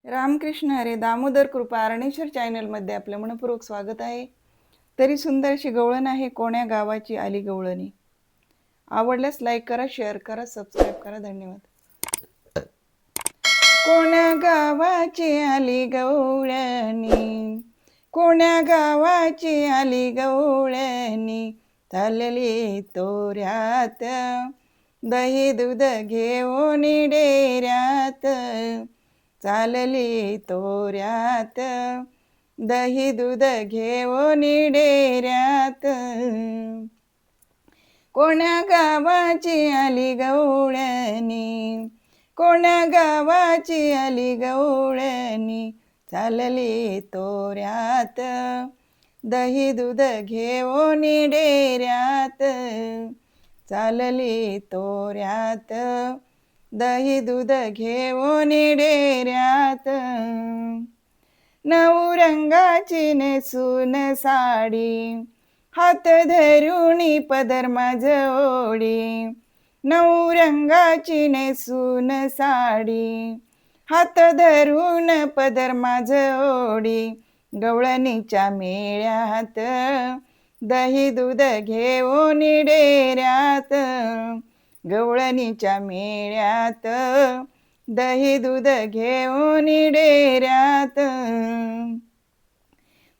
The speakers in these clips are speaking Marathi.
रामकृष्ण हरे. दामोदर कृपा अरणेश्वर चॅनलमध्ये आपलं मनपूर्वक स्वागत आहे. तरी सुंदरशी गवळण आहे, कोण्या गावाची आली गवळणी. आवडल्यास लाईक करा, शेअर करा, सबस्क्राईब करा. धन्यवाद. कोण्या गावाची आली गवळणी, कोण्या गावाची आली गवळणी, चालली तोऱ्यात दही दूध घेऊन डेऱ्यात, चालली तोऱ्यात दही दूध घेऊन डेऱ्यात. कोण्या गावाची आली गवळणी, कोण्या गावाची आली गवळणी, चालली तोऱ्यात दही दूध घेऊन डेऱ्यात, चालली तोऱ्यात दही दूध घेऊन डेऱ्यात. नऊ रंगाची नेसून साडी, हात धरुणी पदर माझोडी. नऊ रंगाची नेसून साडी, हात धरून पदर माझोडी. गवळणीच्या मेळ्यात दही दूध घेऊन डेऱ्यात, गवळणीच्या मेळ्यात दही दूध घेऊन डेऱ्यात.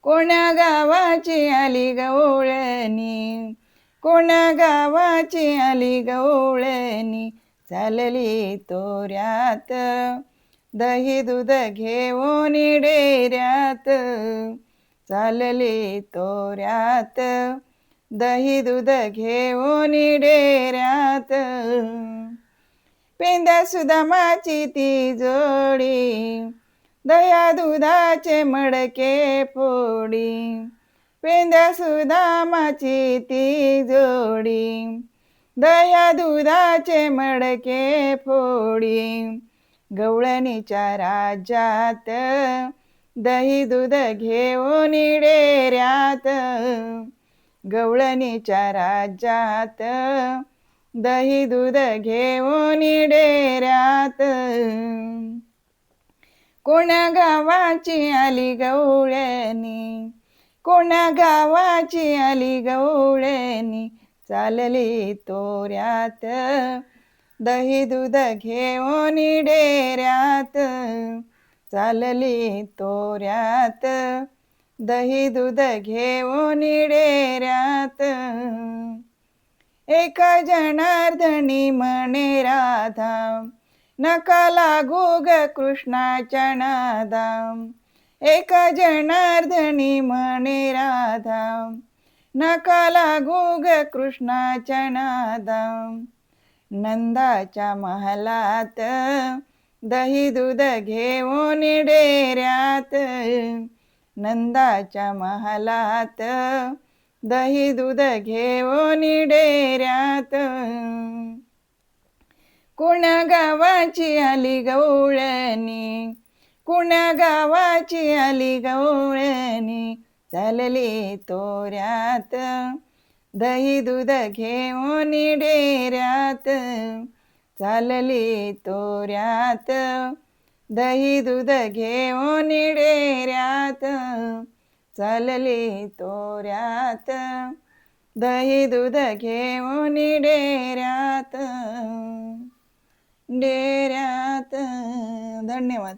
कोण्या गावाची आली गवळणी, कोण्या गावाची आली गवळणी, चालली तोऱ्यात दही दूध घेऊन डेऱ्यात, चालली तोऱ्यात दही दूध घेऊन डेऱ्यात. पेंद्या सुदामाची ती जोडी, दह्या दुधाचे मडके फोडी. पेंद्या सुदामाची ती जोडी, दह्या दुधाचे मडके फोडी. गवळणीच्या राज्यात दही दूध घेऊन डेऱ्यात, गवळणीच्या राज्यात दही दूध घेऊन डेऱ्यात. कोण्या गावाची आली गवळणी, कोण्या गावाची आली गवळणी, चालली तोऱ्यात दही दूध घेऊन डेऱ्यात, चालली तोऱ्यात दही दूध घेऊन डेऱ्यात. एका जनार्दनी म्हणे राधा, नका लागू ग कृष्णाच्या नादा. एका जनार्दनी म्हणे राधा, नका लागू ग कृष्णाच्या नादा. नंदाच्या महलात दही दूध घेऊन डेऱ्यात, नंदाच्या महलात दही दूध घेऊन डेऱ्यात. कोण्या गावाची आली गवळणी, कोण्या गावाची आली गवळणी, चालली तोऱ्यात दही दूध घेऊन डेऱ्यात, चालली तोऱ्यात दही दूध घेऊन डेऱ्यात, चालली तोऱ्यात दही दूध घेऊन डेऱ्यात, डेऱ्यात. धन्यवाद.